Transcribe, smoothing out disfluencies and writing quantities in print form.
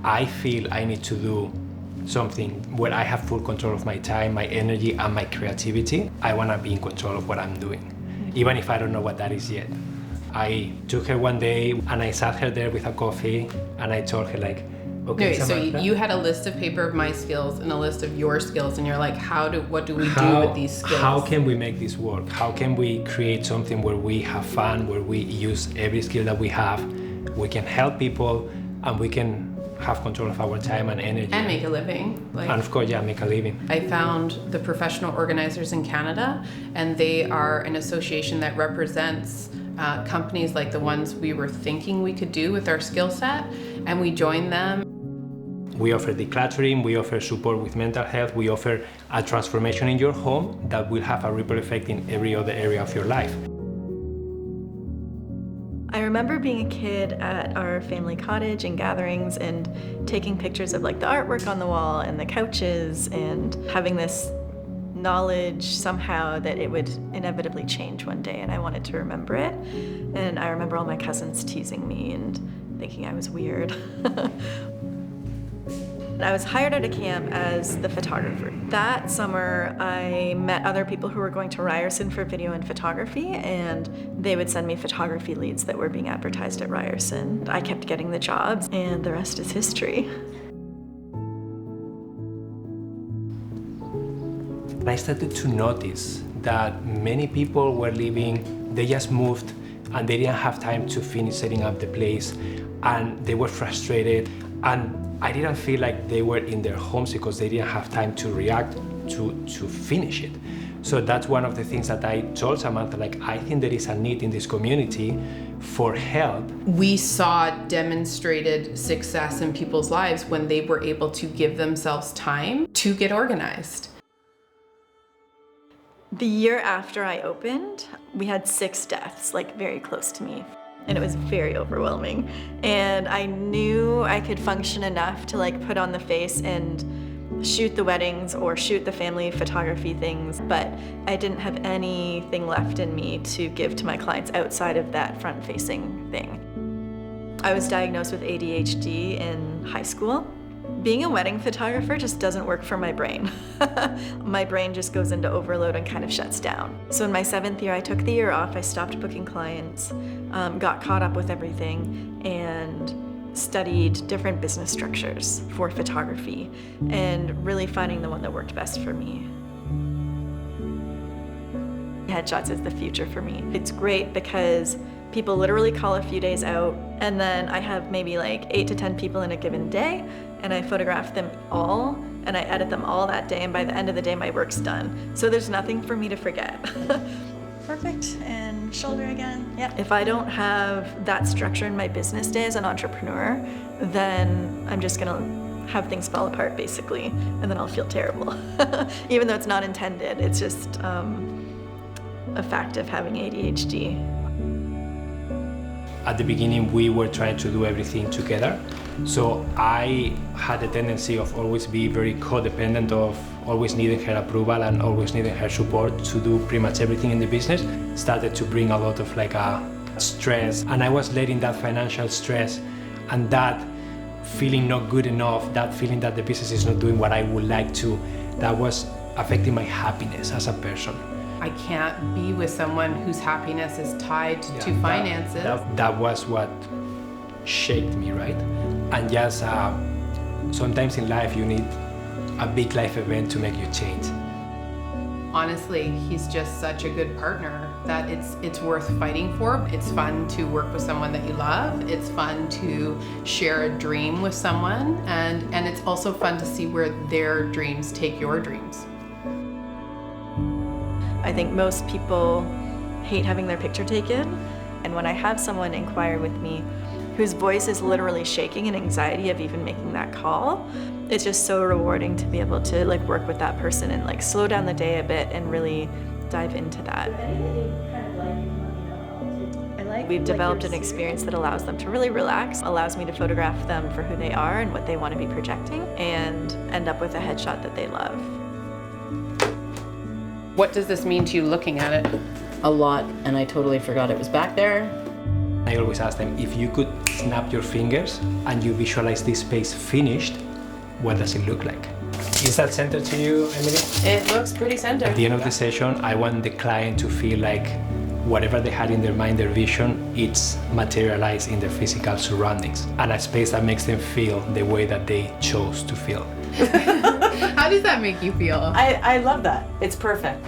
I feel I need to do something where I have full control of my time, my energy, and my creativity. I want to be in control of what I'm doing, even if I don't know what that is yet. I took her one day and I sat her there with a coffee and I told her like, okay, Samantha, so you had a list of paper of my skills and a list of your skills, and you're like, what do we do with these skills? How can we make this work? How can we create something where we have fun, where we use every skill that we have, we can help people, and we can have control of our time and energy. And make a living. And of course, make a living. I found the Professional Organizers in Canada, and they are an association that represents companies like the ones we were thinking we could do with our skill set, and we joined them. We offer decluttering, we offer support with mental health, we offer a transformation in your home that will have a ripple effect in every other area of your life. I remember being a kid at our family cottage and gatherings and taking pictures of like the artwork on the wall and the couches and having this knowledge somehow that it would inevitably change one day, and I wanted to remember it. And I remember all my cousins teasing me and thinking I was weird. I was hired at a camp as the photographer. That summer, I met other people who were going to Ryerson for video and photography, and they would send me photography leads that were being advertised at Ryerson. I kept getting the jobs, and the rest is history. I started to notice that many people were leaving, they just moved, and they didn't have time to finish setting up the place, and they were frustrated, and I didn't feel like they were in their homes because they didn't have time to react to finish it. So that's one of the things that I told Samantha, like, I think there is a need in this community for help. We saw demonstrated success in people's lives when they were able to give themselves time to get organized. The year after I opened, we had 6 deaths, like very close to me. And it was very overwhelming. And I knew I could function enough to like put on the face and shoot the weddings or shoot the family photography things, but I didn't have anything left in me to give to my clients outside of that front-facing thing. I was diagnosed with ADHD in high school. Being a wedding photographer just doesn't work for my brain. My brain just goes into overload and kind of shuts down. So in my 7th year, I took the year off. I stopped booking clients, got caught up with everything, and studied different business structures for photography and really finding the one that worked best for me. Headshots is the future for me. It's great because people literally call a few days out, and then I have maybe like 8 to 10 people in a given day, and I photograph them all, and I edit them all that day, and by the end of the day, my work's done. So there's nothing for me to forget. Perfect, and shoulder again, yeah. If I don't have that structure in my business day as an entrepreneur, then I'm just gonna have things fall apart, basically, and then I'll feel terrible. Even though it's not intended, it's just a fact of having ADHD. At the beginning, we were trying to do everything together. So I had a tendency of always be very codependent of always needing her approval and always needing her support to do pretty much everything in the business. Started to bring a lot of like a stress, and I was letting that financial stress and that feeling not good enough, that feeling that the business is not doing what I would like to, that was affecting my happiness as a person. I can't be with someone whose happiness is tied to finances. That was what shaped me, right? And just sometimes in life you need a big life event to make you change. Honestly, he's just such a good partner that it's worth fighting for. It's fun to work with someone that you love. It's fun to share a dream with someone, and it's also fun to see where their dreams take your dreams. I think most people hate having their picture taken, and when I have someone inquire with me whose voice is literally shaking in anxiety of even making that call, it's just so rewarding to be able to like work with that person and like slow down the day a bit and really dive into that. We've developed an experience that allows them to really relax, allows me to photograph them for who they are and what they want to be projecting, and end up with a headshot that they love. What does this mean to you looking at it? A lot, and I totally forgot it was back there. I always ask them, if you could snap your fingers and you visualize this space finished, what does it look like? Is that centered to you, Emily? It looks pretty centered. At the end of the session, I want the client to feel like whatever they had in their mind, their vision, it's materialized in their physical surroundings, and a space that makes them feel the way that they chose to feel. How does that make you feel? I love that. It's perfect.